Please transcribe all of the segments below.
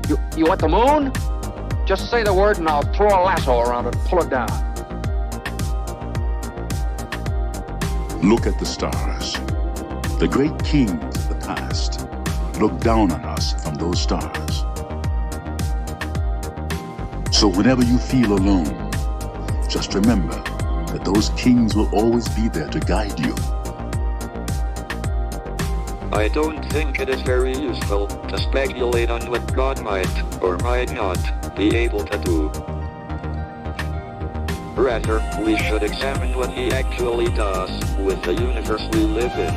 You want the moon? Just say the word and I'll throw a lasso around it and pull it down. Look at the stars. The great kings of the past look down on us from those stars. So whenever you feel alone, just remember that those kings will always be there to guide you. I don't think it is very useful to speculate on what God might or might not be able to do. Rather, we should examine what he actually does with the universe we live in.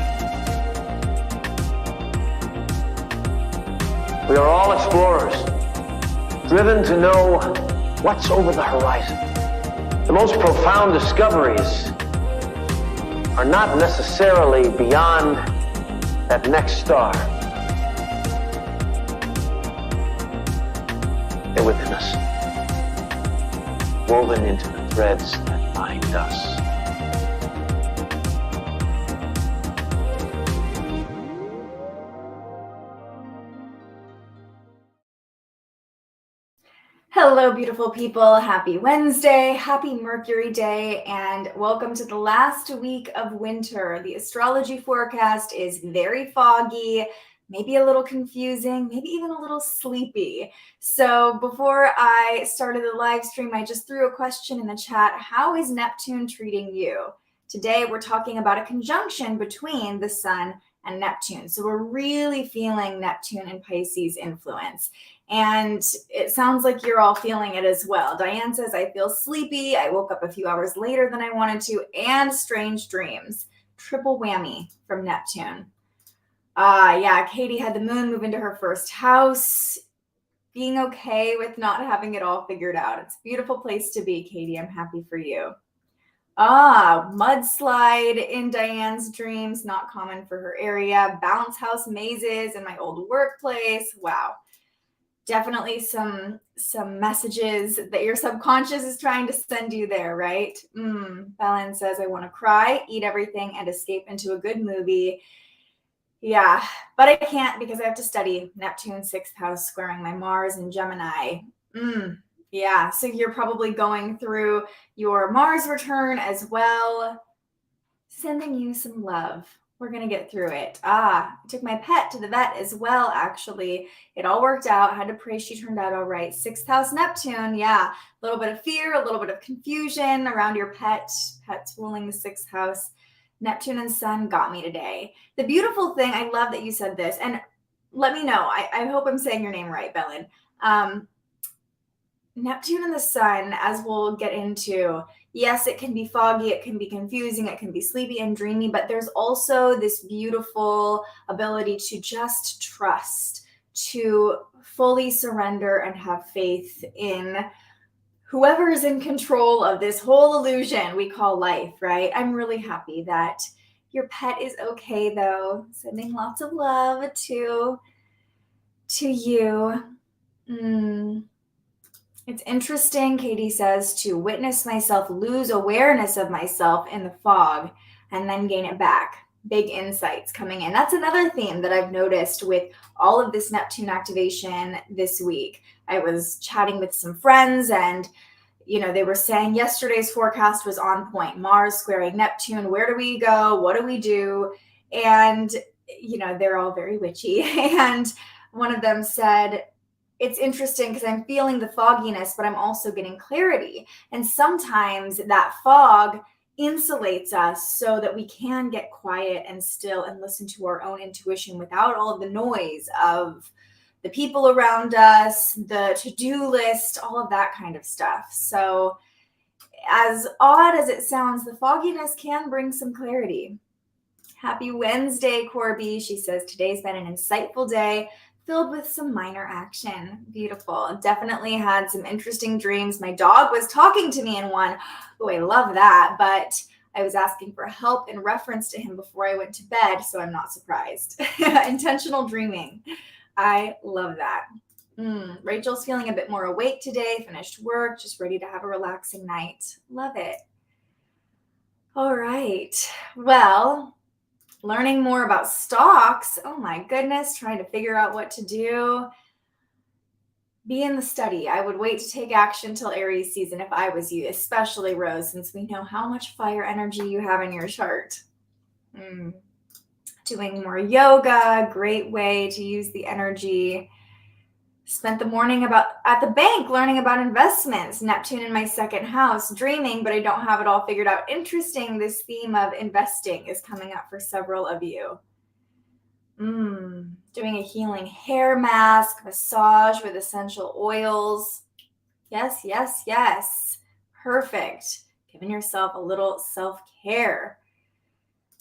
We are all explorers, driven to know what's over the horizon. The most profound discoveries are not necessarily beyond that next star. They're within us, woven into the threads that bind us. Hello, beautiful people. Happy Wednesday, happy Mercury Day, and welcome to the last week of winter. The astrology forecast is very foggy, maybe a little confusing, maybe even a little sleepy. So before I started the live stream, I just threw a question in the chat. How is Neptune treating you? Today, we're talking about a conjunction between the Sun and Neptune. So we're really feeling Neptune and Pisces influence. And it sounds like you're all feeling it as well. Diane says, I feel sleepy. I woke up a few hours later than I wanted to, and strange dreams. Triple whammy from Neptune. Yeah, Katie had the moon move into her first house. Being okay with not having it all figured out. It's a beautiful place to be, Katie. I'm happy for you. Mudslide in Diane's dreams. Not common for her area. Bounce house mazes in my old workplace. Wow. Definitely some messages that your subconscious is trying to send you there, right? Belen says, I want to cry, eat everything, and escape into a good movie. Yeah, but I can't because I have to study Neptune 6th house squaring my Mars and Gemini. Yeah, so you're probably going through your Mars return as well. Sending you some love. We're going to get through it. I took my pet to the vet as well, actually. It all worked out. I had to pray she turned out all right. 6th house Neptune. Yeah, a little bit of fear, a little bit of confusion around your pet. Pet's ruling the 6th house. Neptune and Sun got me today. The beautiful thing, I love that you said this, and let me know. I hope I'm saying your name right, Belen. Neptune and the Sun, as we'll get into, yes, it can be foggy, it can be confusing, it can be sleepy and dreamy, but there's also this beautiful ability to just trust, to fully surrender and have faith in whoever is in control of this whole illusion we call life, right? I'm really happy that your pet is okay, though. Sending lots of love to you. It's interesting, Katie says, to witness myself lose awareness of myself in the fog and then gain it back. Big insights coming in. That's another theme that I've noticed with all of this Neptune activation this week. I was chatting with some friends and, they were saying yesterday's forecast was on point. Mars squaring Neptune. Where do we go? What do we do? And, they're all very witchy. And one of them said, it's interesting because I'm feeling the fogginess, but I'm also getting clarity. And sometimes that fog insulates us so that we can get quiet and still and listen to our own intuition without all of the noise of the people around us, the to-do list, all of that kind of stuff. So as odd as it sounds, the fogginess can bring some clarity. Happy Wednesday, Corby. She says, today's been an insightful day, filled with some minor action. Beautiful. Definitely had some interesting dreams. My dog was talking to me in one. Oh, I love that. But I was asking for help in reference to him before I went to bed, so I'm not surprised. Intentional dreaming. I love that. Rachel's feeling a bit more awake today, finished work, just ready to have a relaxing night. Love it. All right. Well, learning more about stocks. Oh my goodness, trying to figure out what to do. be in the study. I would wait to take action till Aries season if I was you, especially Rose, since we know how much fire energy you have in your chart. Doing more yoga, great way to use the energy. Spent the morning at the bank learning about investments. Neptune in my second house, dreaming, but I don't have it all figured out. Interesting, this theme of investing is coming up for several of you. Doing a healing hair mask, massage with essential oils. Yes, yes, yes. Perfect. Giving yourself a little self-care.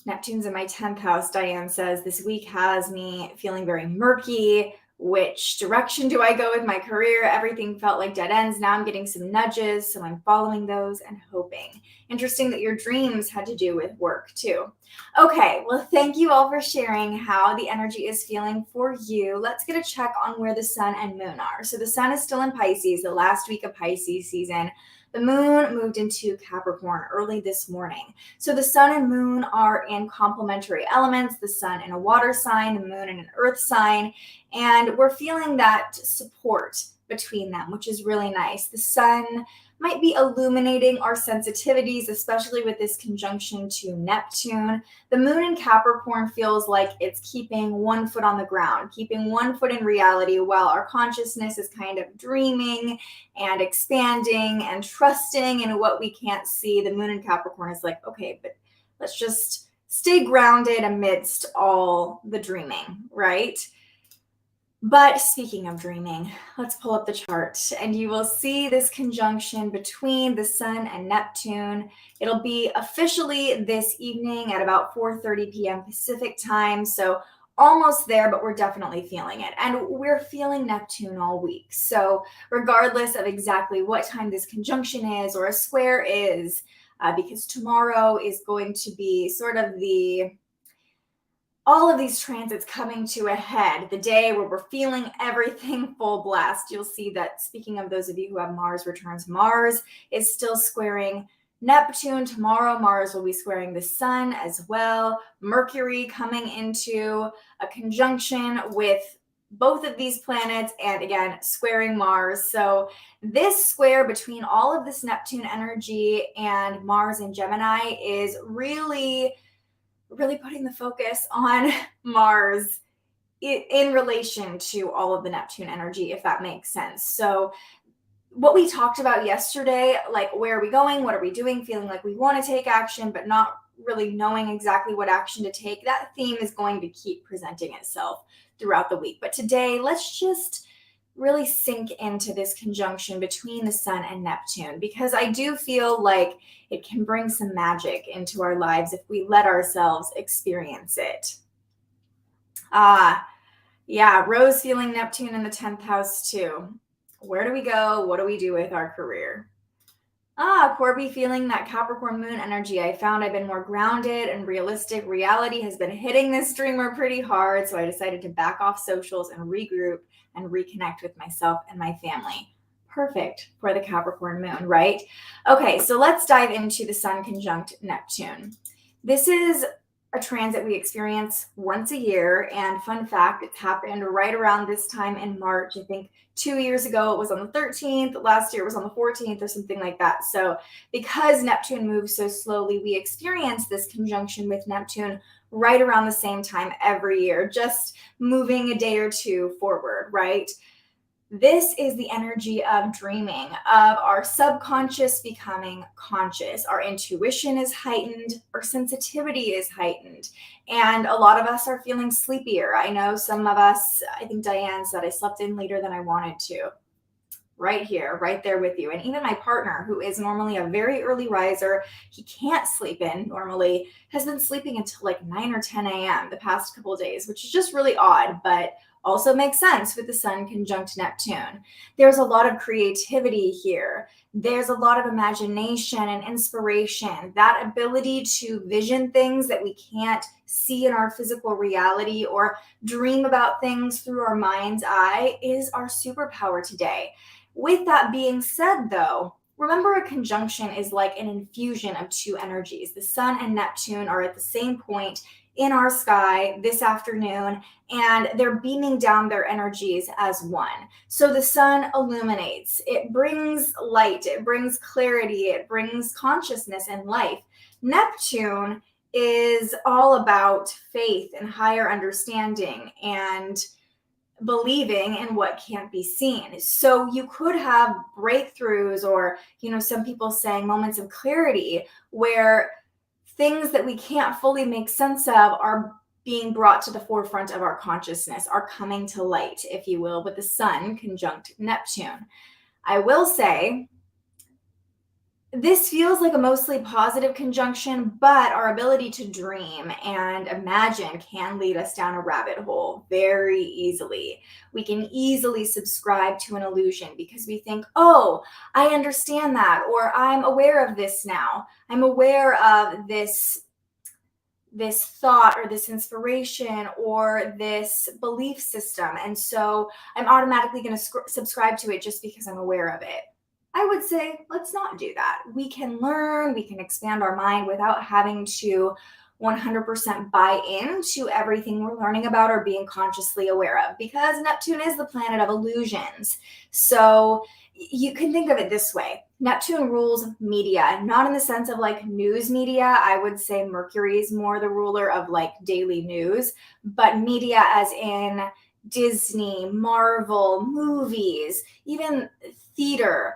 Neptune's in my 10th house, Diane says. This week has me feeling very murky. Which direction do I go with my career? Everything felt like dead ends. Now I'm getting some nudges, so I'm following those and hoping. Interesting that your dreams had to do with work too. Okay, well, thank you all for sharing how the energy is feeling for you. Let's get a check on where the sun and moon are. So the sun is still in Pisces, the last week of Pisces season. The moon moved into Capricorn early this morning. So the sun and moon are in complementary elements, the sun in a water sign, the moon in an earth sign, and we're feeling that support between them, which is really nice. The sun might be illuminating our sensitivities, especially with this conjunction to Neptune. The moon in Capricorn feels like it's keeping one foot on the ground, keeping one foot in reality while our consciousness is kind of dreaming and expanding and trusting in what we can't see. The moon in Capricorn is like, okay, but let's just stay grounded amidst all the dreaming, right? But speaking of dreaming, let's pull up the chart and you will see this conjunction between the sun and Neptune. It'll be officially this evening at about 4:30 p.m. Pacific time. So almost there, but we're definitely feeling it. And we're feeling Neptune all week. So regardless of exactly what time this conjunction is or a square is, because tomorrow is going to be sort of all of these transits coming to a head, the day where we're feeling everything full blast. You'll see that, speaking of those of you who have Mars returns, Mars is still squaring Neptune. Tomorrow, Mars will be squaring the sun as well. Mercury coming into a conjunction with both of these planets and again, squaring Mars. So this square between all of this Neptune energy and Mars in Gemini is really putting the focus on Mars in relation to all of the Neptune energy, if that makes sense. So what we talked about yesterday, like where are we going? What are we doing? Feeling like we want to take action, but not really knowing exactly what action to take. That theme is going to keep presenting itself throughout the week. But today, let's just really sink into this conjunction between the sun and Neptune, because I do feel like it can bring some magic into our lives if we let ourselves experience it. Yeah, Rose feeling Neptune in the 10th house too. Where do we go? What do we do with our career? Corby feeling that Capricorn moon energy. I found I've been more grounded and realistic. Reality has been hitting this dreamer pretty hard, so I decided to back off socials and regroup and reconnect with myself and my family. Perfect for the Capricorn moon, right? Okay, so let's dive into the sun conjunct Neptune. This is a transit we experience once a year, and fun fact, it's happened right around this time in March. I think 2 years ago it was on the 13th, last year it was on the 14th or something like that. So because Neptune moves so slowly, we experience this conjunction with Neptune right around the same time every year, just moving a day or two forward, right? This is the energy of dreaming, of our subconscious becoming conscious. Our intuition is heightened, our sensitivity is heightened, and a lot of us are feeling sleepier. I know some of us, I think Diane said, I slept in later than I wanted to. Right here, right there with you. And even my partner, who is normally a very early riser, he can't sleep in normally, has been sleeping until like 9 or 10 a.m. the past couple of days, which is just really odd, but also makes sense with the sun conjunct Neptune. There's a lot of creativity here. There's a lot of imagination and inspiration. That ability to vision things that we can't see in our physical reality or dream about things through our mind's eye is our superpower today. With that being said, though, remember a conjunction is like an infusion of two energies. The sun and Neptune are at the same point in our sky this afternoon, and they're beaming down their energies as one. So the sun illuminates, it brings light, it brings clarity, it brings consciousness and life. Neptune is all about faith and higher understanding and believing in what can't be seen. So you could have breakthroughs, or, some people saying moments of clarity, where things that we can't fully make sense of are being brought to the forefront of our consciousness, are coming to light, if you will, with the sun conjunct Neptune. I will say, this feels like a mostly positive conjunction, but our ability to dream and imagine can lead us down a rabbit hole very easily. We can easily subscribe to an illusion because we think, oh, I understand that, or I'm aware of this now. I'm aware of this thought or this inspiration or this belief system. And so I'm automatically going to subscribe to it just because I'm aware of it. I would say, let's not do that. We can learn, we can expand our mind without having to 100% buy into everything we're learning about or being consciously aware of, because Neptune is the planet of illusions. So you can think of it this way. Neptune rules media, not in the sense of like news media. I would say Mercury is more the ruler of like daily news, but media as in Disney, Marvel, movies, even theater.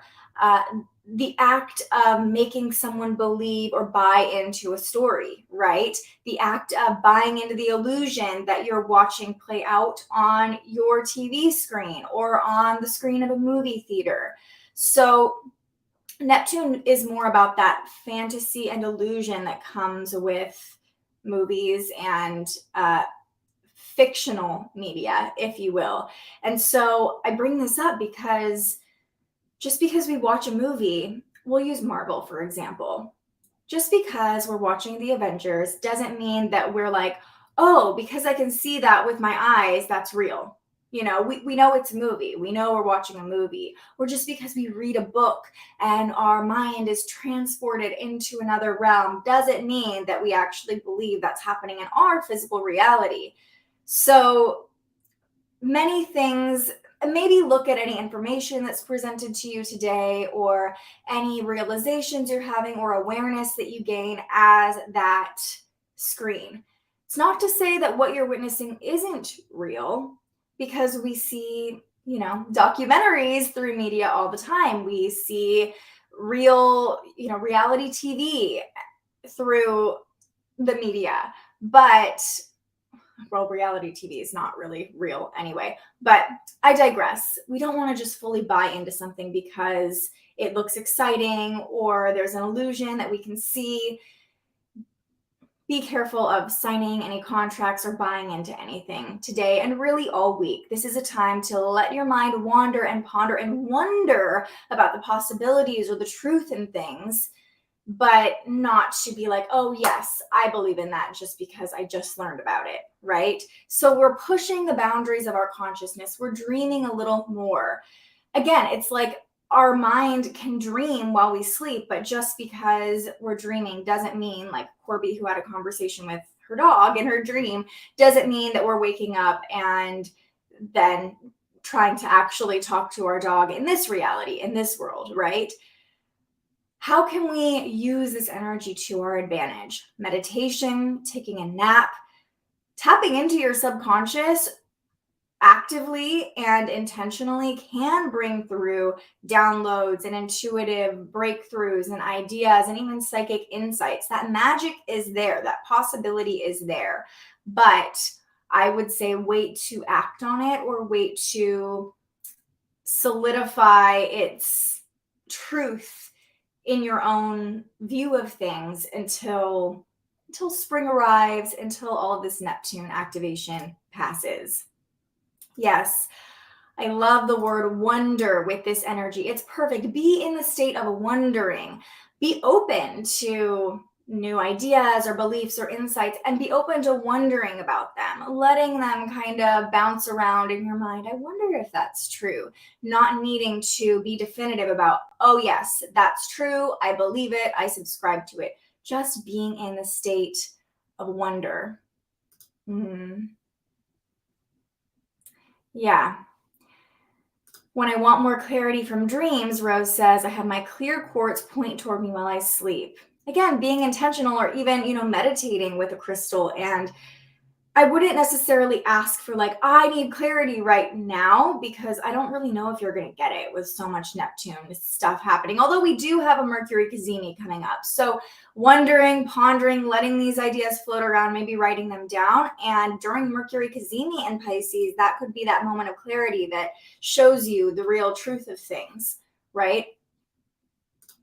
The act of making someone believe or buy into a story, right? The act of buying into the illusion that you're watching play out on your TV screen or on the screen of a movie theater. So Neptune is more about that fantasy and illusion that comes with movies and fictional media, if you will. And so I bring this up because just because we watch a movie, we'll use Marvel, for example. Just because we're watching the Avengers doesn't mean that we're like, oh, because I can see that with my eyes, that's real. We know it's a movie. We know we're watching a movie. Or just because we read a book and our mind is transported into another realm doesn't mean that we actually believe that's happening in our physical reality. So many things. Maybe look at any information that's presented to you today, or any realizations you're having or awareness that you gain as that screen. It's not to say that what you're witnessing isn't real, because we see, documentaries through media all the time. We see real, reality TV through the media, but reality TV is not really real anyway, but I digress. We don't want to just fully buy into something because it looks exciting or there's an illusion that we can see. Be careful of signing any contracts or buying into anything today and really all week. This is a time to let your mind wander and ponder and wonder about the possibilities or the truth in things, but not to be like, oh yes, I believe in that just because I just learned about it, right? So we're pushing the boundaries of our consciousness. We're dreaming a little more. Again, it's like our mind can dream while we sleep, but just because we're dreaming doesn't mean, like Corby, who had a conversation with her dog in her dream, doesn't mean that we're waking up and then trying to actually talk to our dog in this reality, in this world, right? How can we use this energy to our advantage? Meditation, taking a nap, tapping into your subconscious actively and intentionally can bring through downloads and intuitive breakthroughs and ideas and even psychic insights. That magic is there. That possibility is there. But I would say wait to act on it, or wait to solidify its truth in your own view of things until spring arrives, until all of this Neptune activation passes. Yes, I love the word wonder with this energy. It's perfect. Be in the state of wondering. Be open to new ideas or beliefs or insights, and be open to wondering about them, letting them kind of bounce around in your mind. I wonder if that's true. Not needing to be definitive about, oh yes, that's true, I believe it, I subscribe to it. Just being in the state of wonder. Yeah. When I want more clarity from dreams, Rose says, I have my clear quartz point toward me while I sleep. Again, being intentional, or even, meditating with a crystal. And I wouldn't necessarily ask for like, I need clarity right now, because I don't really know if you're going to get it with so much Neptune stuff happening. Although we do have a Mercury Cazimi coming up. So wondering, pondering, letting these ideas float around, maybe writing them down. And during Mercury Cazimi in Pisces, that could be that moment of clarity that shows you the real truth of things, right?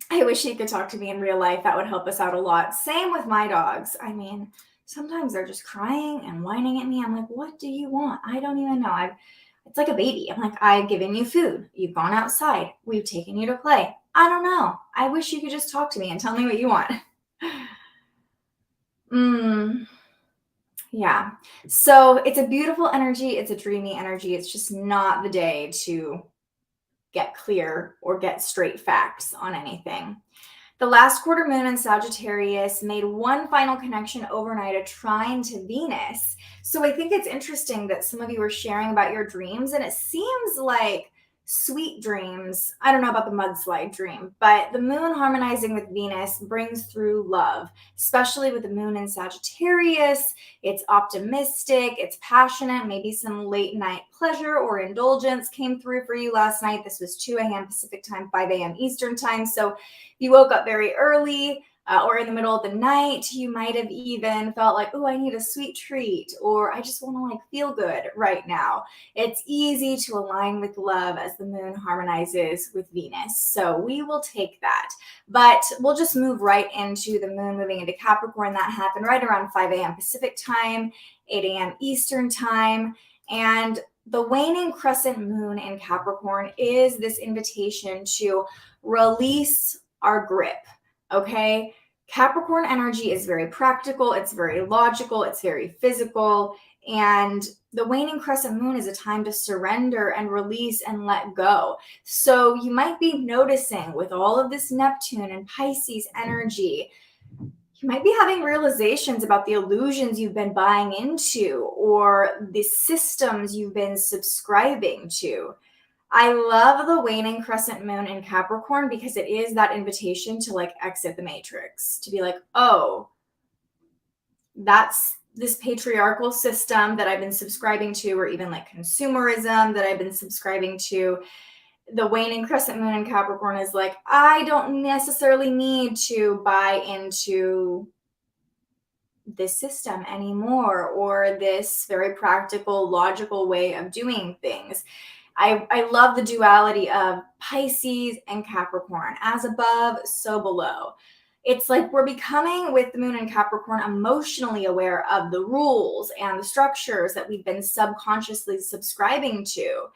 I wish he could talk to me in real life. That would help us out a lot. Same with my dogs. I mean, sometimes they're just crying and whining at me. I'm like, what do you want? I don't even know. It's like a baby. I'm like, I've given you food. You've gone outside. We've taken you to play. I don't know. I wish you could just talk to me and tell me what you want. Yeah. So it's a beautiful energy. It's a dreamy energy. It's just not the day to get clear or get straight facts on anything. The last quarter moon in Sagittarius made one final connection overnight, a trine to Venus. So I think it's interesting that some of you were sharing about your dreams, and it seems like sweet dreams. I don't know about the mudslide dream, but the moon harmonizing with Venus brings through love, especially with the moon in Sagittarius. It's optimistic, it's passionate, maybe some late night pleasure or indulgence came through for you last night. This was 2 a.m. Pacific time, 5 a.m. Eastern time. So you woke up very early or in the middle of the night. You might have even felt like, oh, I need a sweet treat, or I just want to feel good right now. It's easy to align with love as the moon harmonizes with Venus. So we will take that. But we'll just move right into the moon moving into Capricorn. That happened right around 5 a.m. Pacific time, 8 a.m. Eastern time. And the waning crescent moon in Capricorn is this invitation to release our grip, okay? Capricorn energy is very practical, it's very logical, it's very physical, and the waning crescent moon is a time to surrender and release and let go. So you might be noticing with all of this Neptune and Pisces energy, you might be having realizations about the illusions you've been buying into or the systems you've been subscribing to. I love the waning crescent moon in Capricorn because it is that invitation to exit the matrix, to be like, oh, that's this patriarchal system that I've been subscribing to, or even consumerism that I've been subscribing to. The waning crescent moon in Capricorn is like, I don't necessarily need to buy into this system anymore, or this very practical, logical way of doing things. I love the duality of Pisces and Capricorn, as above, so below. It's like we're becoming, with the moon in Capricorn, emotionally aware of the rules and the structures that we've been subconsciously subscribing to.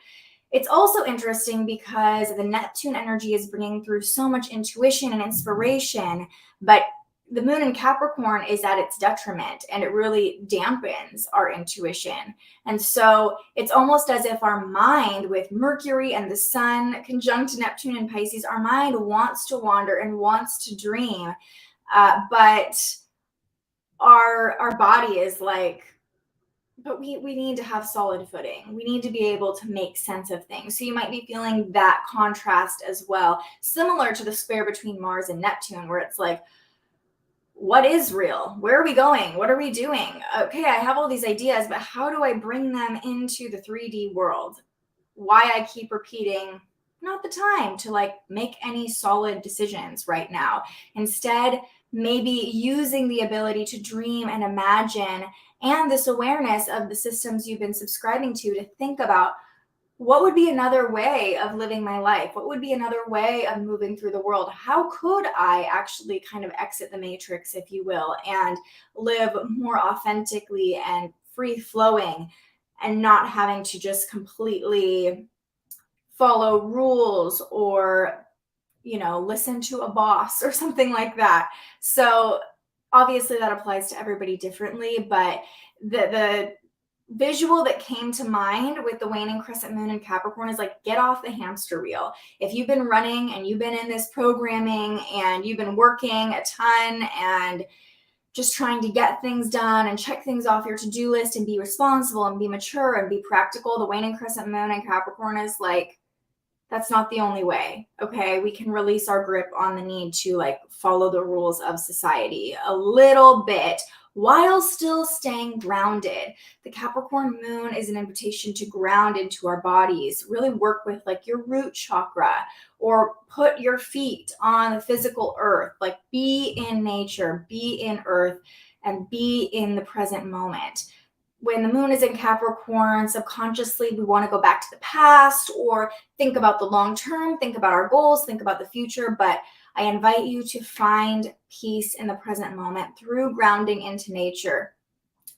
It's also interesting because the Neptune energy is bringing through so much intuition and inspiration, but the moon in Capricorn is at its detriment, and it really dampens our intuition. And so it's almost as if our mind, with Mercury and the sun conjunct Neptune and Pisces, our mind wants to wander and wants to dream, but our body is like, but we need to have solid footing. We need to be able to make sense of things. So you might be feeling that contrast as well, similar to the square between Mars and Neptune, where it's like, what is real? Where are we going? What are we doing? Okay, I have all these ideas, but how do I bring them into the 3D world? Why I keep repeating, not the time to make any solid decisions right now. Instead, maybe using the ability to dream and imagine, and this awareness of the systems you've been subscribing to think about, what would be another way of living my life? What would be another way of moving through the world? How could I actually kind of exit the matrix, if you will, and live more authentically and free-flowing, and not having to just completely follow rules or, listen to a boss or something like that? So obviously that applies to everybody differently, but the visual that came to mind with the waning crescent moon in Capricorn is get off the hamster wheel. If you've been running and you've been in this programming and you've been working a ton and just trying to get things done and check things off your to-do list and be responsible and be mature and be practical. The waning crescent moon in Capricorn is like, that's not the only way, okay? We can release our grip on the need to like follow the rules of society a little bit while still staying grounded. The Capricorn moon is an invitation to ground into our bodies, really work with like your root chakra, or put your feet on the physical earth, like be in nature, be in earth, and be in the present moment. When the moon is in Capricorn, subconsciously we want to go back to the past or think about the long term, think about our goals, think about the future. But I invite you to find peace in the present moment through grounding into nature.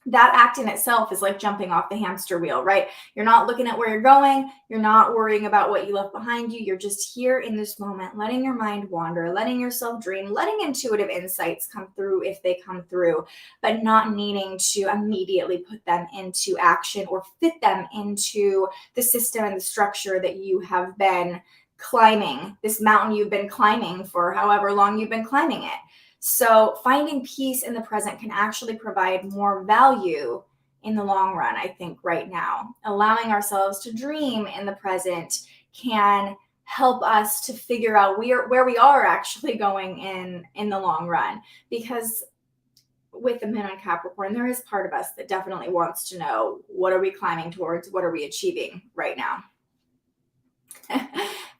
That act in itself is like jumping off the hamster wheel, right? You're not looking at where you're going. You're not worrying about what you left behind you. You're just here in this moment, letting your mind wander, letting yourself dream, letting intuitive insights come through if they come through, but not needing to immediately put them into action or fit them into the system and the structure that you have been climbing, this mountain you've been climbing for however long you've been climbing it. So finding peace in the present can actually provide more value in the long run, I think, right now. Allowing ourselves to dream in the present can help us to figure out where we are actually going in the long run. Because with the moon in Capricorn, there is part of us that definitely wants to know, what are we climbing towards? What are we achieving right now?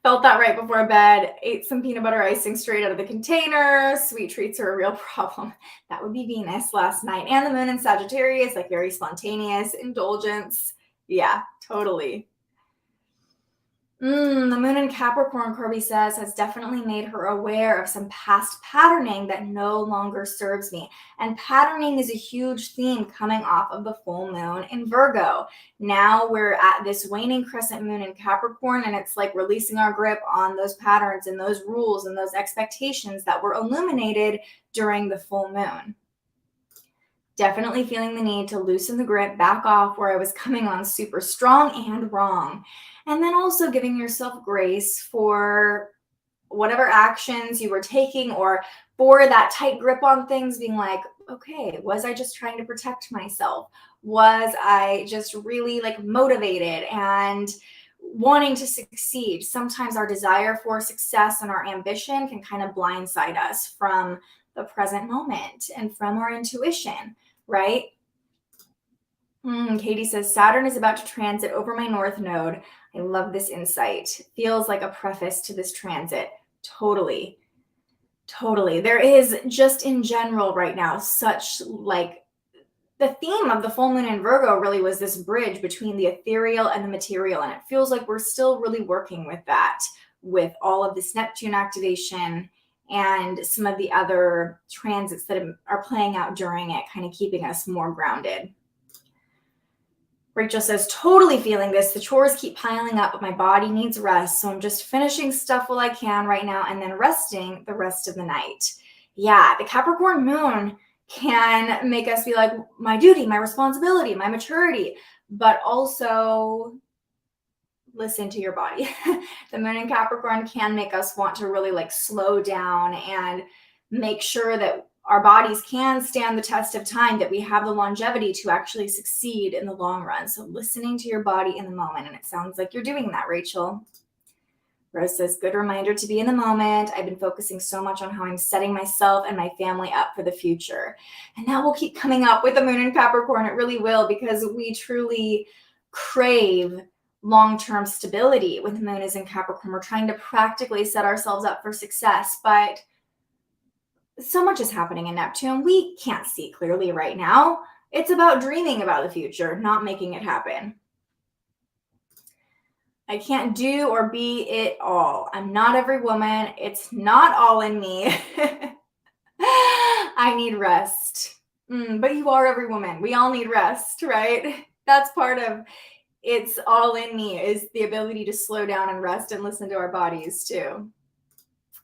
Felt that right before bed, ate some peanut butter icing straight out of the container. Sweet treats are a real problem. That would be Venus last night. And the moon in Sagittarius, like very spontaneous, indulgence. Yeah, totally. The moon in Capricorn, Corby says, has definitely made her aware of some past patterning that no longer serves me. And patterning is a huge theme coming off of the full moon in Virgo. Now we're at this waning crescent moon in Capricorn, and it's like releasing our grip on those patterns and those rules and those expectations that were illuminated during the full moon. Definitely feeling the need to loosen the grip, back off where I was coming on super strong and wrong. And then also giving yourself grace for whatever actions you were taking, or for that tight grip on things, being like, okay, was I just trying to protect myself? Was I just really like motivated and wanting to succeed? Sometimes our desire for success and our ambition can kind of blindside us from the present moment and from our intuition, right? Katie says, Saturn is about to transit over my north node. I love this insight. Feels like a preface to this transit. Totally. There is just in general right now such like the theme of the full moon in Virgo really was this bridge between the ethereal and the material. And it feels like we're still really working with that, with all of this Neptune activation and some of the other transits that are playing out during it, kind of keeping us more grounded. Rachel says, totally feeling this. The chores keep piling up, but my body needs rest. So I'm just finishing stuff while I can right now and then resting the rest of the night. Yeah, the Capricorn moon can make us be like, my duty, my responsibility, my maturity, but also listen to your body. The moon in Capricorn can make us want to really like slow down and make sure that our bodies can stand the test of time, that we have the longevity to actually succeed in the long run. So listening to your body in the moment. And it sounds like you're doing that, Rachel. Rose says, good reminder to be in the moment. I've been focusing so much on how I'm setting myself and my family up for the future. And that will keep coming up with the moon in Capricorn. It really will, because we truly crave long-term stability when the moon is in Capricorn. We're trying to practically set ourselves up for success, but so much is happening in Neptune. We can't see clearly right now. It's about dreaming about the future, not making it happen. I can't do or be it all. I'm not every woman. It's not all in me. I need rest. But you are every woman. We all need rest, right? That's part of it's all in me, is the ability to slow down and rest and listen to our bodies too.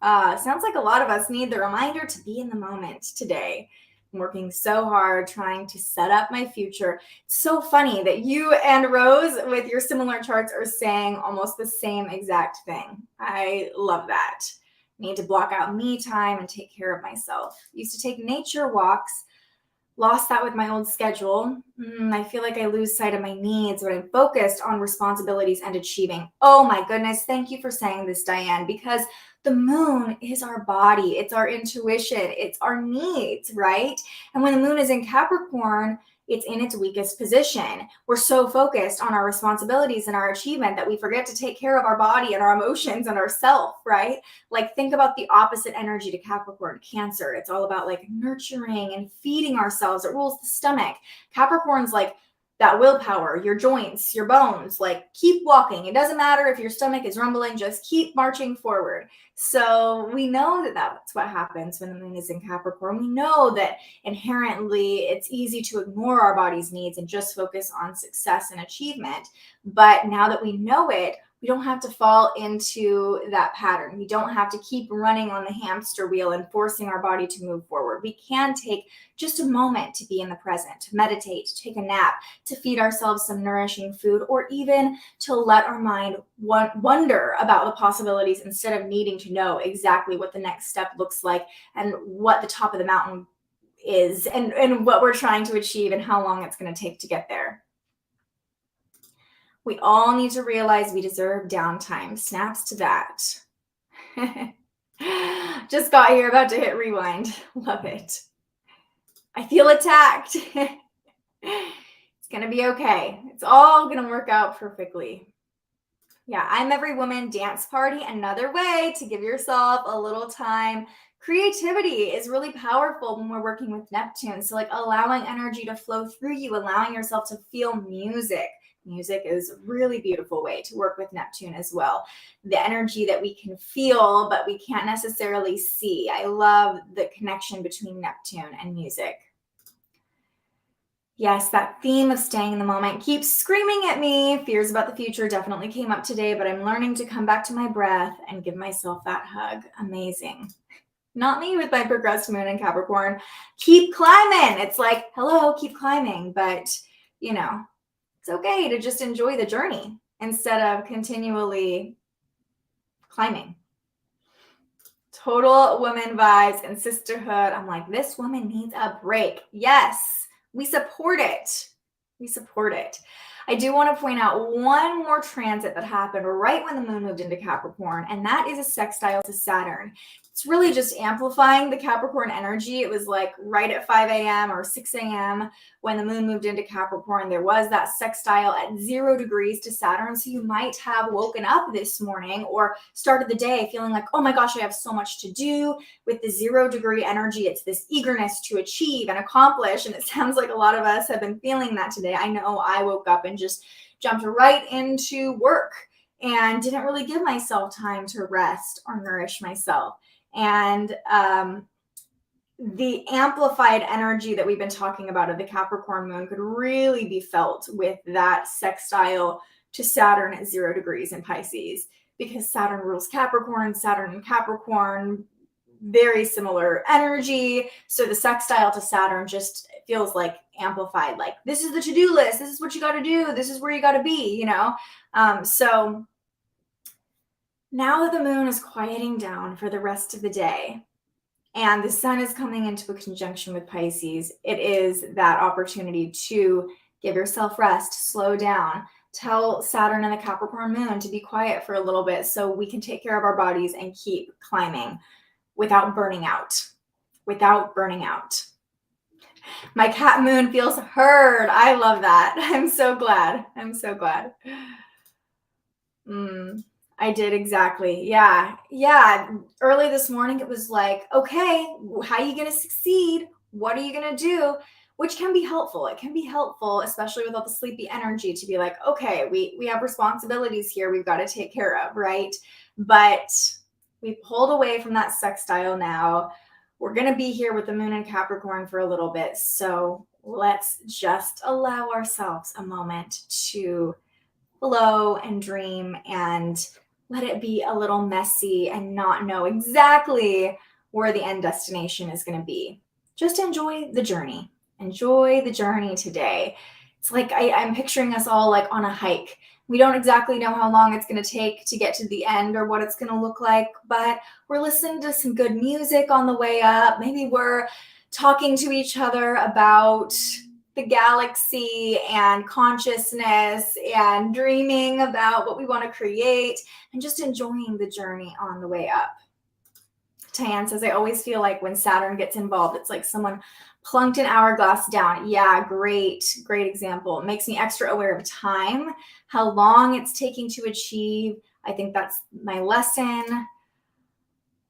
Sounds like a lot of us need the reminder to be in the moment today. I'm working so hard trying to set up my future. It's so funny that you and Rose with your similar charts are saying almost the same exact thing. I love that. I need to block out me time and take care of myself. Used to take nature walks lost that with my old schedule. I feel like I lose sight of my needs when I'm focused on responsibilities and achieving. Oh my goodness. Thank you for saying this, Diane, because the moon is our body. It's our intuition. It's our needs, right? And when the moon is in Capricorn, it's in its weakest position. We're so focused on our responsibilities and our achievement that we forget to take care of our body and our emotions and ourself, right? Like, think about the opposite energy to Capricorn, Cancer. It's all about like nurturing and feeding ourselves. It rules the stomach. Capricorn's like that willpower, your joints, your bones, like keep walking. It doesn't matter if your stomach is rumbling, just keep marching forward. So we know that that's what happens when the moon is in Capricorn. We know that inherently it's easy to ignore our body's needs and just focus on success and achievement. But now that we know it, we don't have to fall into that pattern. We don't have to keep running on the hamster wheel and forcing our body to move forward. We can take just a moment to be in the present, to meditate, to take a nap, to feed ourselves some nourishing food, or even to let our mind wonder about the possibilities instead of needing to know exactly what the next step looks like and what the top of the mountain is and what we're trying to achieve and how long it's going to take to get there. We all need to realize we deserve downtime. Snaps to that. Just got here, about to hit rewind. Love it. I feel attacked. It's going to be okay. It's all going to work out perfectly. Yeah, I'm Every Woman Dance Party. Another way to give yourself a little time. Creativity is really powerful when we're working with Neptune. So like allowing energy to flow through you, allowing yourself to feel music. Music is a really beautiful way to work with Neptune as well. The energy that we can feel, but we can't necessarily see. I love the connection between Neptune and music. Yes, that theme of staying in the moment keeps screaming at me. Fears about the future definitely came up today, but I'm learning to come back to my breath and give myself that hug. Amazing. Not me with my progressed moon in Capricorn. Keep climbing. It's like, hello, keep climbing. But, you know, it's okay to just enjoy the journey instead of continually climbing. Total woman vibes and sisterhood. I'm like, this woman needs a break. Yes, we support it. We support it. I do want to point out one more transit that happened right when the moon moved into Capricorn, and that is a sextile to Saturn. It's really just amplifying the Capricorn energy. It was like right at 5 a.m. or 6 a.m. when the moon moved into Capricorn. There was that sextile at 0 degrees to Saturn. So you might have woken up this morning or started the day feeling like, oh my gosh, I have so much to do. With the 0 degree energy, it's this eagerness to achieve and accomplish. And it sounds like a lot of us have been feeling that today. I know I woke up and just jumped right into work and didn't really give myself time to rest or nourish myself. And the amplified energy that we've been talking about of the Capricorn moon could really be felt with that sextile to Saturn at 0 degrees in Pisces, because Saturn rules Capricorn, Saturn and Capricorn, very similar energy. So the sextile to Saturn just feels like amplified, like this is the to-do list, this is what you got to do, this is where you got to be, you know? So now that the moon is quieting down for the rest of the day and the sun is coming into a conjunction with Pisces, it is that opportunity to give yourself rest, slow down, tell Saturn and the Capricorn moon to be quiet for a little bit so we can take care of our bodies and keep climbing without burning out. My cat moon feels heard. I love that. I'm so glad. I did exactly. Yeah. Early this morning, it was like, okay, how are you going to succeed? What are you going to do? Which can be helpful. It can be helpful, especially with all the sleepy energy, to be like, okay, we have responsibilities here we've got to take care of, right? But we pulled away from that sextile now. We're going to be here with the moon in Capricorn for a little bit. So let's just allow ourselves a moment to flow and dream and let it be a little messy and not know exactly where the end destination is going to be. Just enjoy the journey. Enjoy the journey today. It's like I'm picturing us all like on a hike. We don't exactly know how long it's going to take to get to the end or what it's going to look like, but we're listening to some good music on the way up. Maybe we're talking to each other about the galaxy and consciousness and dreaming about what we want to create and just enjoying the journey on the way up. Tan says, I always feel like when Saturn gets involved, it's like someone plunked an hourglass down. Yeah, great example. It makes me extra aware of time, how long it's taking to achieve. I think that's my lesson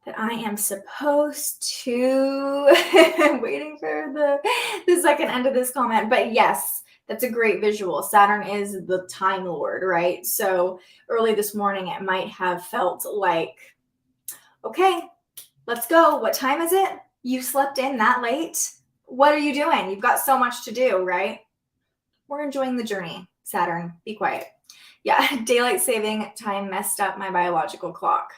that I am supposed to. I'm waiting for the second end of this comment. But yes, that's a great visual. Saturn is the time lord, right? So early this morning, it might have felt like, okay, let's go. What time is it? You slept in that late? What are you doing? You've got so much to do, right? We're enjoying the journey. Saturn, be quiet. Yeah, daylight saving time messed up my biological clock.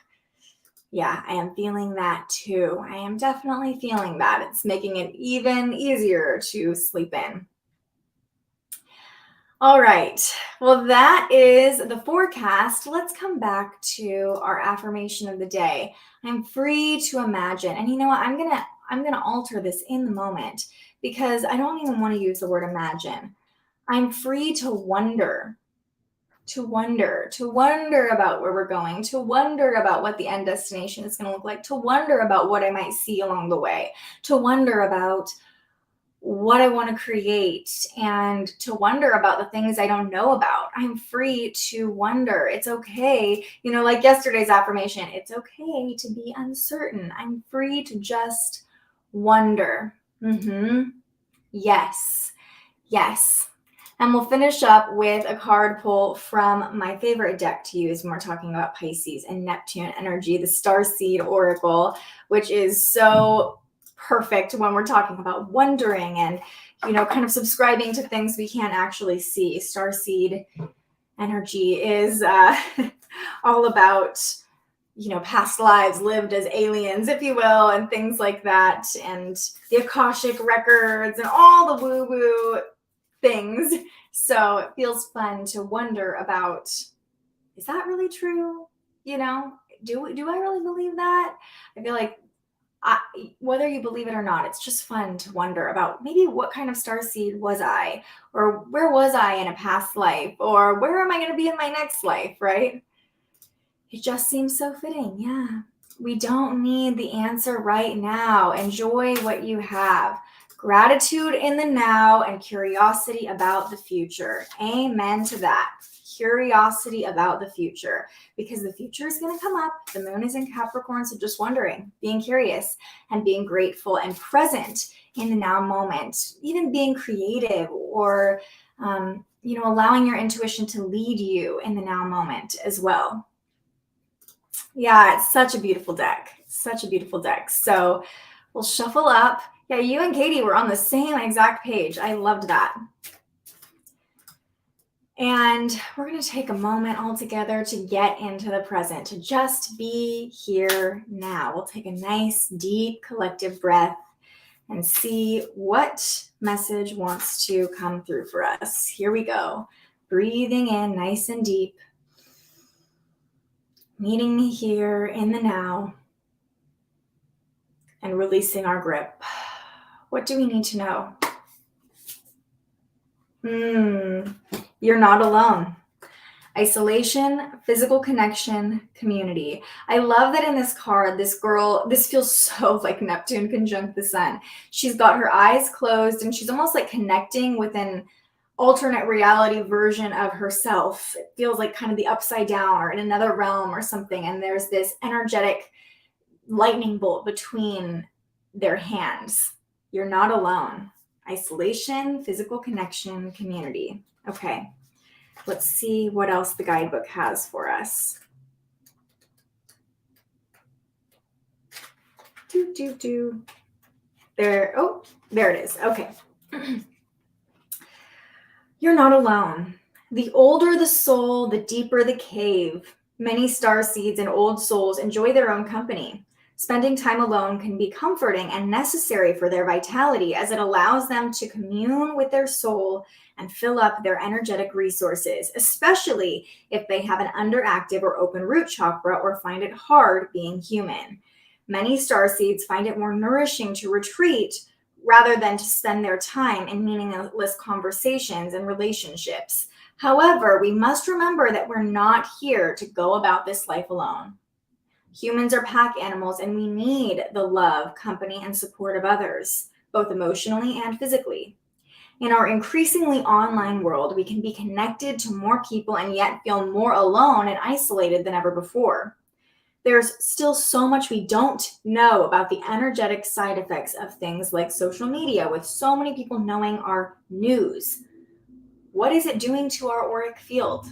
Yeah, I am feeling that too. I am definitely feeling that. It's making it even easier to sleep in. All right. Well, that is the forecast. Let's come back to our affirmation of the day. I'm free to imagine. And you know what? I'm going to alter this in the moment because I don't even want to use the word imagine. I'm free to wonder. To wonder about where we're going, to wonder about what the end destination is going to look like, to wonder about what I might see along the way, to wonder about what I want to create, and to wonder about the things I don't know about. I'm free to wonder. It's okay. You know, like yesterday's affirmation, it's okay to be uncertain. I'm free to just wonder. Yes. And we'll finish up with a card pull from my favorite deck to use when we're talking about Pisces and Neptune energy, the Starseed Oracle, which is so perfect when we're talking about wondering and, you know, kind of subscribing to things we can't actually see. Starseed energy is all about, you know, past lives lived as aliens, if you will, and things like that, and the Akashic records and all the woo-woo things. So it feels fun to wonder about, is that really true? You know, do I really believe that? I feel like whether you believe it or not, it's just fun to wonder about maybe what kind of starseed was I, or where was I in a past life, or where am I going to be in my next life, right? It just seems so fitting. Yeah. We don't need the answer right now. Enjoy what you have. Gratitude in the now and curiosity about the future. Amen to that. Curiosity about the future, because the future is going to come up. The moon is in Capricorn, so just wondering, being curious and being grateful and present in the now moment, even being creative or, you know, allowing your intuition to lead you in the now moment as well. Yeah, it's such a beautiful deck. Such a beautiful deck. So we'll shuffle up. Yeah, you and Katie were on the same exact page. I loved that. And we're going to take a moment all together to get into the present, to just be here now. We'll take a nice, deep, collective breath and see what message wants to come through for us. Here we go. Breathing in nice and deep. Meeting me here in the now. And releasing our grip. What do we need to know? You're not alone. Isolation, physical connection, community. I love that in this card, this girl, this feels so like Neptune conjunct the sun. She's got her eyes closed and she's almost like connecting with an alternate reality version of herself. It feels like kind of the upside down or in another realm or something. And there's this energetic lightning bolt between their hands. You're not alone. Isolation, physical connection, community. Okay, let's see what else the guidebook has for us. There, oh, there it is. Okay. You're not alone. The older the soul, the deeper the cave. Many starseeds and old souls enjoy their own company. Spending time alone can be comforting and necessary for their vitality, as it allows them to commune with their soul and fill up their energetic resources, especially if they have an underactive or open root chakra or find it hard being human. Many starseeds find it more nourishing to retreat rather than to spend their time in meaningless conversations and relationships. However, we must remember that we're not here to go about this life alone. Humans are pack animals, and we need the love, company, and support of others, both emotionally and physically. In our increasingly online world, we can be connected to more people and yet feel more alone and isolated than ever before. There's still so much we don't know about the energetic side effects of things like social media, with so many people knowing our news. What is it doing to our auric field?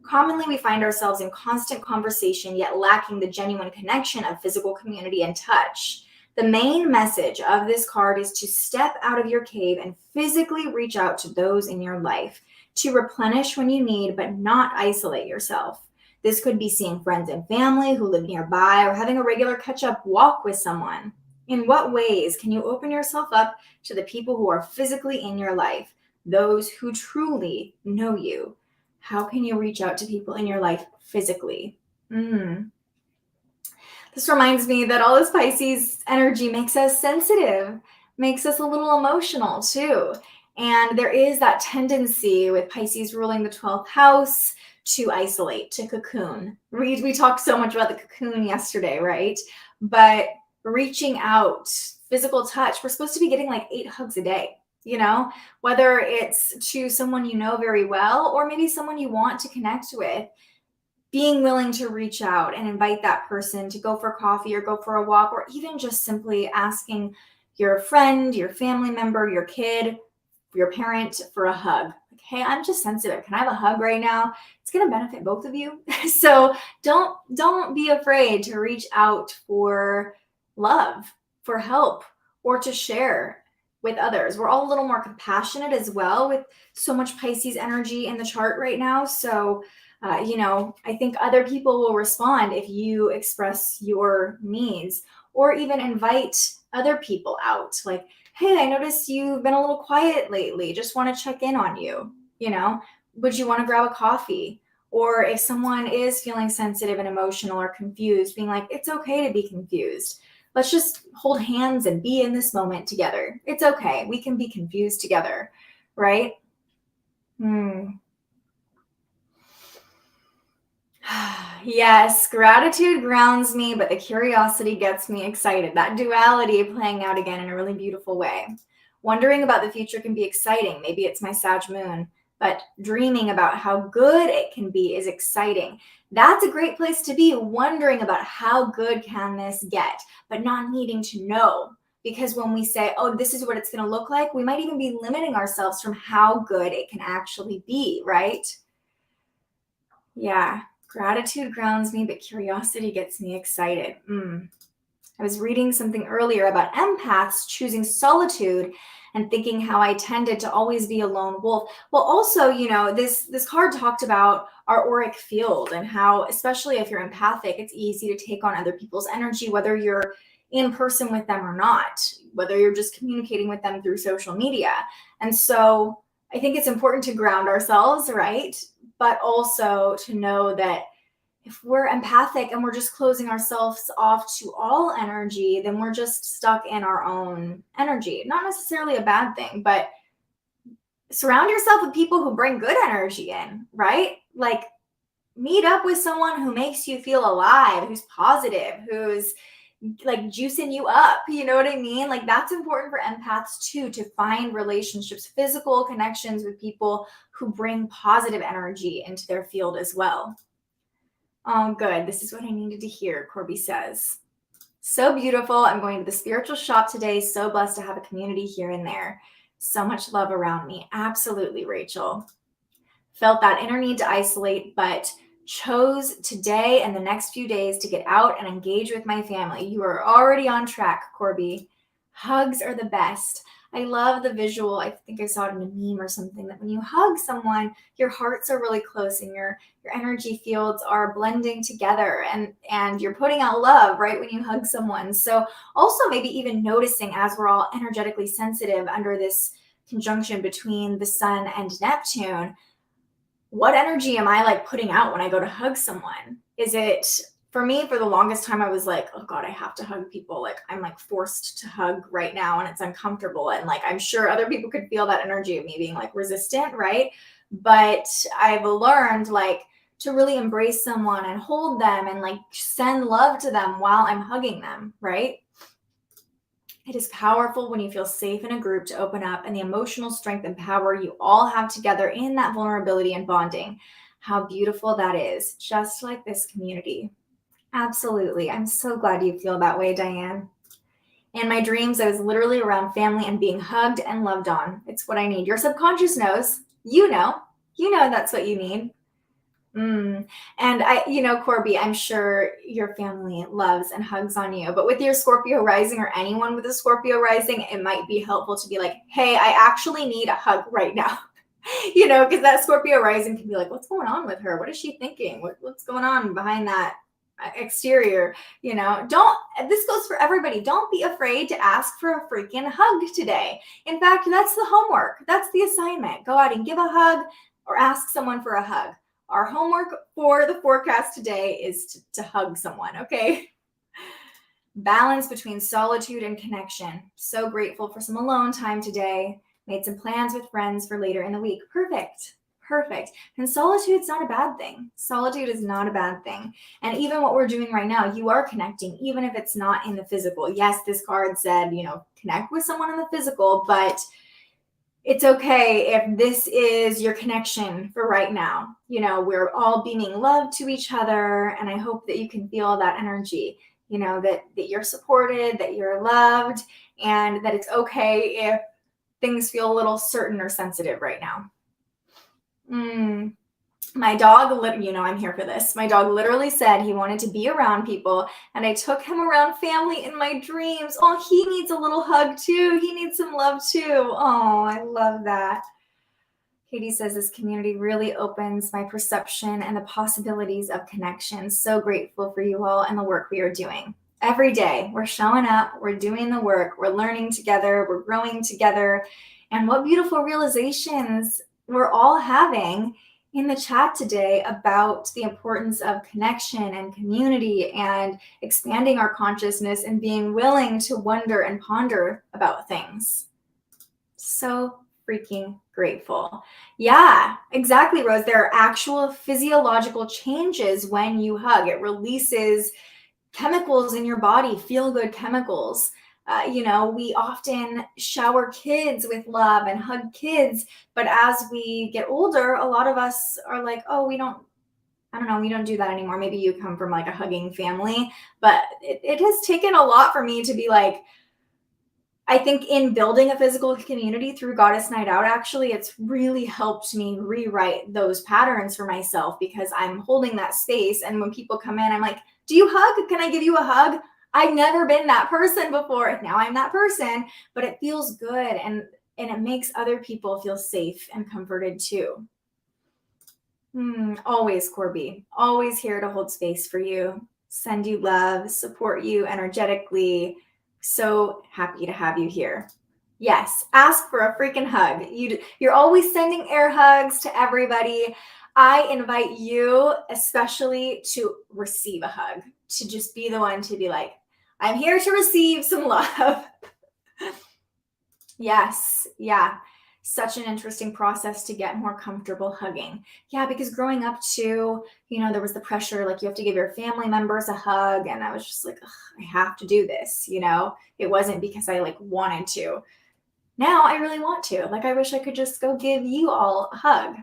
Commonly, we find ourselves in constant conversation, yet lacking the genuine connection of physical community and touch. The main message of this card is to step out of your cave and physically reach out to those in your life, to replenish when you need, but not isolate yourself. This could be seeing friends and family who live nearby, or having a regular catch-up walk with someone. In what ways can you open yourself up to the people who are physically in your life, those who truly know you? How can you reach out to people in your life physically? This reminds me that all this Pisces energy makes us sensitive, makes us a little emotional too. And there is that tendency with Pisces ruling the 12th house to isolate, to cocoon. We talked so much about the cocoon yesterday, right? But reaching out, physical touch, we're supposed to be getting like 8 hugs a day, you know, whether it's to someone you know very well, or maybe someone you want to connect with. Being willing to reach out and invite that person to go for coffee or go for a walk, or even just simply asking your friend, your family member, your kid, your parent for a hug. Like, hey, I'm just sensitive. Can I have a hug right now? It's going to benefit both of you. So don't be afraid to reach out for love, for help, or to share with others. We're all a little more compassionate as well with so much Pisces energy in the chart right now. So I think other people will respond if you express your needs, or even invite other people out. Like, hey, I noticed you've been a little quiet lately. Just want to check in on you. Would you want to grab a coffee? Or if someone is feeling sensitive and emotional or confused, being like, it's okay to be confused. Let's just hold hands and be in this moment together. It's okay. We can be confused together, right? Yes, gratitude grounds me, but the curiosity gets me excited. That duality playing out again in a really beautiful way. Wondering about the future can be exciting. Maybe it's my Sag moon, but dreaming about how good it can be is exciting. That's a great place to be, wondering about how good can this get, but not needing to know. Because when we say, oh, this is what it's going to look like, we might even be limiting ourselves from how good it can actually be, right? Yeah. Gratitude grounds me, but curiosity gets me excited. I was reading something earlier about empaths choosing solitude and thinking how I tended to always be a lone wolf. Well, also, this card talked about our auric field and how, especially if you're empathic, it's easy to take on other people's energy, whether you're in person with them or not, whether you're just communicating with them through social media. And so I think it's important to ground ourselves, right? But also to know that if we're empathic and we're just closing ourselves off to all energy, then we're just stuck in our own energy. Not necessarily a bad thing, but surround yourself with people who bring good energy in, right? Like, meet up with someone who makes you feel alive, who's positive, who's like juicing you up. You know what I mean? Like, that's important for empaths too, to find relationships, physical connections with people who bring positive energy into their field as well. Oh, good. This is what I needed to hear, Corby says. So beautiful. I'm going to the spiritual shop today. So blessed to have a community here and there. So much love around me. Absolutely, Rachel. Felt that inner need to isolate, but chose today and the next few days to get out and engage with my family. You are already on track, Corby. Hugs are the best. I love the visual. I think I saw it in a meme or something, that when you hug someone, your hearts are really close and your energy fields are blending together, and you're putting out love, right, when you hug someone. So also maybe even noticing, as we're all energetically sensitive under this conjunction between the sun and Neptune, what energy am I like putting out when I go to hug someone? Is it for me, for the longest time, I was like, oh God, I have to hug people. Like I'm like forced to hug right now and it's uncomfortable. And like, I'm sure other people could feel that energy of me being like resistant, right? But I've learned like to really embrace someone and hold them and like send love to them while I'm hugging them, right? It is powerful when you feel safe in a group to open up, and the emotional strength and power you all have together in that vulnerability and bonding. How beautiful that is, just like this community. Absolutely. I'm so glad you feel that way, Diane. In my dreams, I was literally around family and being hugged and loved on. It's what I need. Your subconscious knows. You know that's what you need. And Corby, I'm sure your family loves and hugs on you, but with your Scorpio rising or anyone with a Scorpio rising, it might be helpful to be like, hey, I actually need a hug right now. Because that Scorpio rising can be like, what's going on with her? What is she thinking? What's going on behind that exterior? This goes for everybody. Don't be afraid to ask for a freaking hug today. In fact, that's the homework. That's the assignment. Go out and give a hug or ask someone for a hug. Our homework for the forecast today is to hug someone, okay? Balance between solitude and connection. So grateful for some alone time today. Made some plans with friends for later in the week. Perfect. And solitude's not a bad thing. Solitude is not a bad thing. And even what we're doing right now, you are connecting, even if it's not in the physical. Yes, this card said, connect with someone in the physical, but it's okay if this is your connection for right now. We're all beaming love to each other. And I hope that you can feel that energy, that you're supported, that you're loved, and that it's okay if things feel a little certain or sensitive right now. My dog, I'm here for this. My dog literally said he wanted to be around people, and I took him around family in my dreams. Oh, he needs a little hug too. He needs some love too. Oh, I love that. Katie says this community really opens my perception and the possibilities of connection. So grateful for you all and the work we are doing. Every day, we're showing up, we're doing the work, we're learning together, we're growing together. And what beautiful realizations we're all having in the chat today about the importance of connection and community and expanding our consciousness and being willing to wonder and ponder about things. So freaking grateful. Yeah, exactly, Rose. There are actual physiological changes when you hug. It releases chemicals in your body, feel-good chemicals. We often shower kids with love and hug kids, but as we get older, a lot of us are like, oh, we don't do that anymore. Maybe you come from like a hugging family, but it has taken a lot for me to be like, I think in building a physical community through Goddess Night Out, actually, it's really helped me rewrite those patterns for myself because I'm holding that space. And when people come in, I'm like, do you hug? Can I give you a hug? I've never been that person before. Now I'm that person, but it feels good and it makes other people feel safe and comforted too. Always, Corby, always here to hold space for you, send you love, support you energetically. So happy to have you here. Yes, ask for a freaking hug. You're always sending air hugs to everybody. I invite you especially to receive a hug, to just be the one to be like, I'm here to receive some love. Yes, yeah. Such an interesting process to get more comfortable hugging. Yeah, because growing up too, there was the pressure, like you have to give your family members a hug. And I was just like, I have to do this, It wasn't because I like wanted to. Now I really want to. Like, I wish I could just go give you all a hug.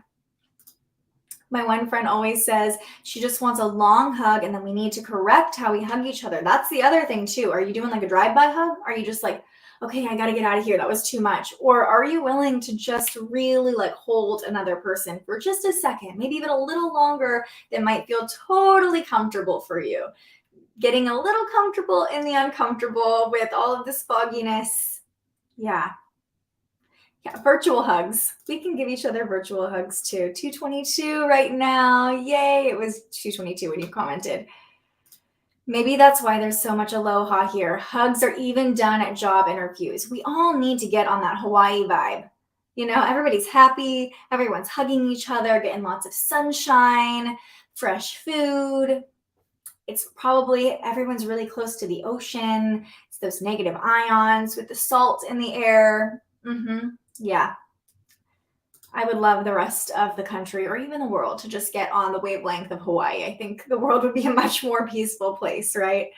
My one friend always says she just wants a long hug and then we need to correct how we hug each other. That's the other thing too. Are you doing like a drive-by hug? Are you just like, okay, I got to get out of here. That was too much. Or are you willing to just really like hold another person for just a second, maybe even a little longer that might feel totally comfortable for you? Getting a little comfortable in the uncomfortable with all of this fogginess. Yeah, virtual hugs. We can give each other virtual hugs too. 222 right now. Yay. It was 222 when you commented. Maybe that's why there's so much aloha here. Hugs are even done at job interviews. We all need to get on that Hawaii vibe. Everybody's happy. Everyone's hugging each other, getting lots of sunshine, fresh food. it's probably everyone's really close to the ocean. It's those negative ions with the salt in the air. Yeah. I would love the rest of the country or even the world to just get on the wavelength of Hawaii. I think the world would be a much more peaceful place, right?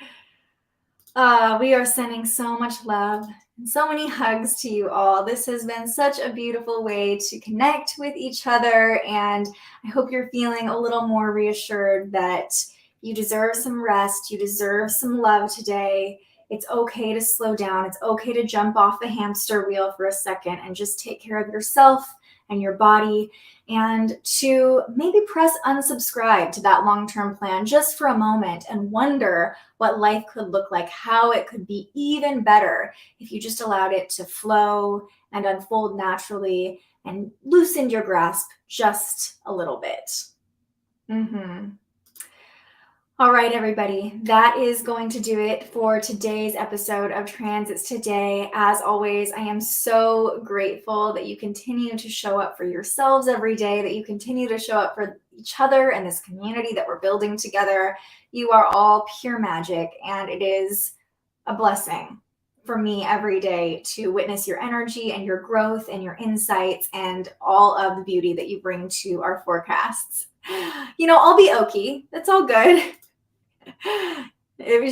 We are sending so much love and so many hugs to you all. This has been such a beautiful way to connect with each other, and I hope you're feeling a little more reassured that you deserve some rest, you deserve some love today. It's okay to slow down. It's okay to jump off the hamster wheel for a second and just take care of yourself and your body, and to maybe press unsubscribe to that long-term plan just for a moment and wonder what life could look like, how it could be even better if you just allowed it to flow and unfold naturally and loosened your grasp just a little bit. All right, everybody, that is going to do it for today's episode of Transits Today. As always, I am so grateful that you continue to show up for yourselves every day, that you continue to show up for each other and this community that we're building together. You are all pure magic, and it is a blessing for me every day to witness your energy and your growth and your insights and all of the beauty that you bring to our forecasts. You know, I'll be okie. That's all good.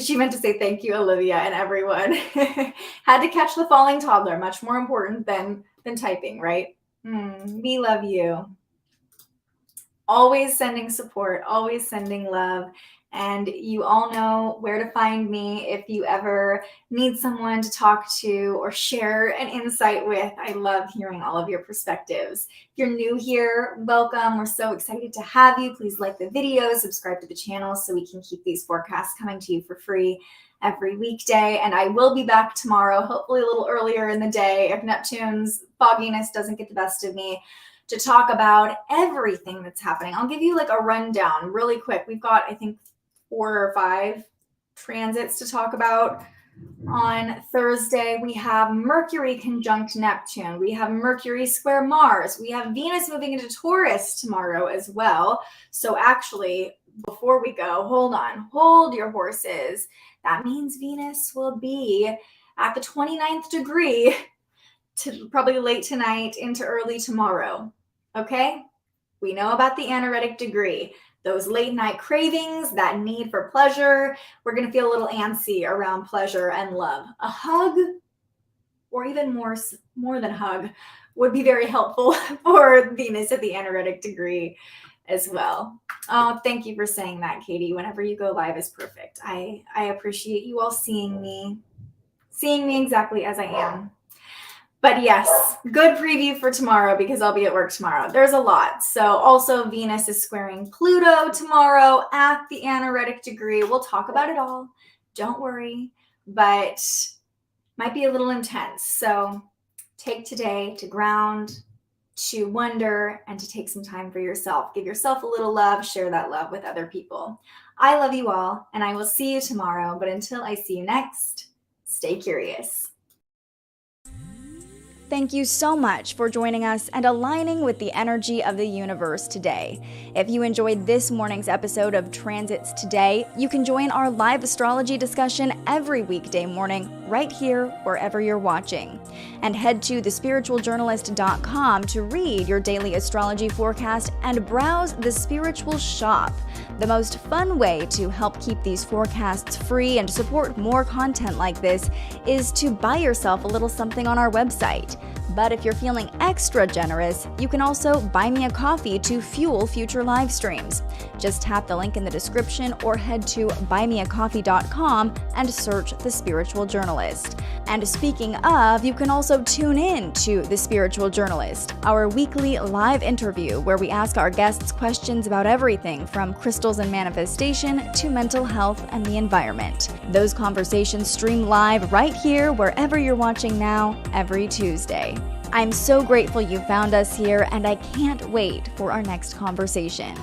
She meant to say thank you, Olivia, and everyone. Had to catch the falling toddler. Much more important than typing, right? We love you. Always sending support, always sending love. And you all know where to find me if you ever need someone to talk to or share an insight with. I love hearing all of your perspectives. If you're new here, welcome. We're so excited to have you. Please like the video, subscribe to the channel so we can keep these forecasts coming to you for free every weekday. And I will be back tomorrow, hopefully a little earlier in the day if Neptune's fogginess doesn't get the best of me, to talk about everything that's happening. I'll give you like a rundown really quick. We've got, I think, 4 or 5 transits to talk about. On Thursday, we have Mercury conjunct Neptune. We have Mercury square Mars. We have Venus moving into Taurus tomorrow as well. So actually, before we go, hold your horses. That means Venus will be at the 29th degree to probably late tonight into early tomorrow. Okay? We know about the anaretic degree. Those late night cravings, that need for pleasure. We're going to feel a little antsy around pleasure and love. A hug, or even more than hug, would be very helpful for Venus at the anaretic degree as well. Oh, thank you for saying that, Katie. Whenever you go live is perfect. I appreciate you all seeing me exactly as I am. But yes, good preview for tomorrow because I'll be at work tomorrow. There's a lot. So also Venus is squaring Pluto tomorrow at the anaretic degree. We'll talk about it all. Don't worry, but might be a little intense. So take today to ground, to wonder, and to take some time for yourself. Give yourself a little love. Share that love with other people. I love you all, and I will see you tomorrow. But until I see you next, stay curious. Thank you so much for joining us and aligning with the energy of the universe today. If you enjoyed this morning's episode of Transits Today, you can join our live astrology discussion every weekday morning right here wherever you're watching. And head to thespiritualjournalist.com to read your daily astrology forecast and browse the Spiritual Shop. The most fun way to help keep these forecasts free and support more content like this is to buy yourself a little something on our website. But if you're feeling extra generous, you can also buy me a coffee to fuel future live streams. Just tap the link in the description or head to buymeacoffee.com and search The Spiritual Journalist. And speaking of, you can also tune in to The Spiritual Journalist, our weekly live interview where we ask our guests questions about everything from crystals and manifestation to mental health and the environment. Those conversations stream live right here wherever you're watching now every Tuesday. I'm so grateful you found us here, and I can't wait for our next conversation.